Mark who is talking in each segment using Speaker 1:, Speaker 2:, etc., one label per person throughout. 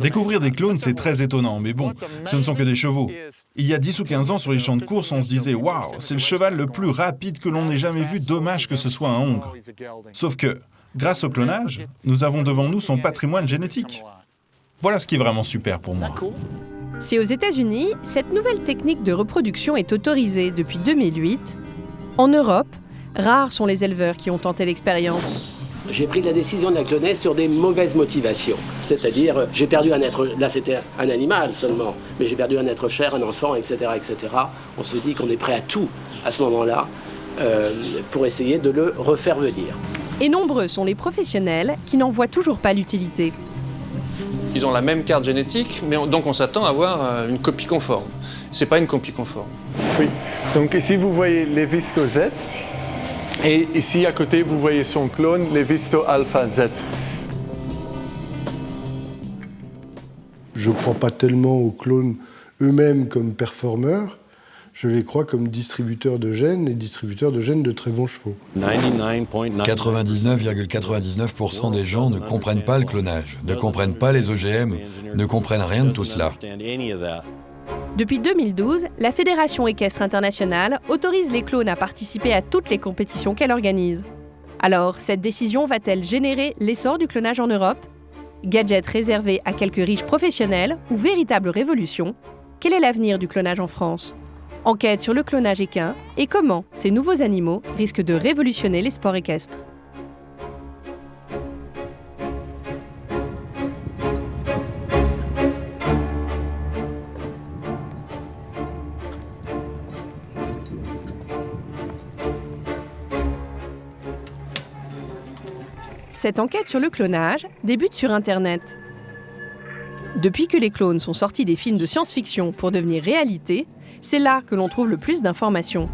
Speaker 1: Découvrir des clones, c'est très étonnant, mais bon, ce ne sont que des chevaux. Il y a 10 ou 15 ans, sur les champs de course, on se disait « Waouh, c'est le cheval le plus rapide que l'on ait jamais vu, dommage que ce soit un hongre ». Sauf que, grâce au clonage, nous avons devant nous son patrimoine génétique. Voilà ce qui est vraiment super pour moi.
Speaker 2: Si aux États-Unis, cette nouvelle technique de reproduction est autorisée depuis 2008, en Europe, rares sont les éleveurs qui ont tenté l'expérience.
Speaker 3: J'ai pris la décision de la cloner sur des mauvaises motivations. C'est-à-dire, j'ai perdu un être, là c'était un animal seulement, mais j'ai perdu un être cher, un enfant, etc., etc. On se dit qu'on est prêt à tout à ce moment-là pour essayer de le refaire venir.
Speaker 2: Et nombreux sont les professionnels qui n'en voient toujours pas l'utilité.
Speaker 4: Ils ont la même carte génétique, mais donc on s'attend à avoir une copie conforme. C'est pas une copie conforme.
Speaker 5: Oui, donc ici vous voyez Levisto Z, et ici à côté vous voyez son clone Levisto Alpha Z.
Speaker 6: Je ne crois pas tellement aux clones eux-mêmes comme performeurs, je les crois comme distributeurs de gènes et distributeurs de gènes de très bons chevaux.
Speaker 7: 99,99% des gens ne comprennent pas le clonage, ne comprennent pas les OGM, ne comprennent rien de tout cela.
Speaker 2: Depuis 2012, la Fédération équestre internationale autorise les clones à participer à toutes les compétitions qu'elle organise. Alors, cette décision va-t-elle générer l'essor du clonage en Europe ? Gadget réservé à quelques riches professionnels ou véritable révolution ? Quel est l'avenir du clonage en France ? Enquête sur le clonage équin et comment ces nouveaux animaux risquent de révolutionner les sports équestres. Cette enquête sur le clonage débute sur Internet. Depuis que les clones sont sortis des films de science-fiction pour devenir réalité, c'est là que l'on trouve le plus d'informations.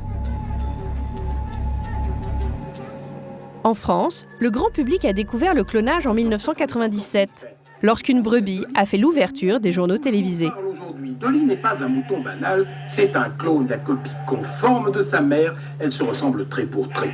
Speaker 2: En France, le grand public a découvert le clonage en 1997, lorsqu'une brebis a fait l'ouverture des journaux télévisés.
Speaker 8: Aujourd'hui, Dolly n'est pas un mouton banal, c'est un clone, la copie conforme de sa mère. Elle se ressemble trait pour trait.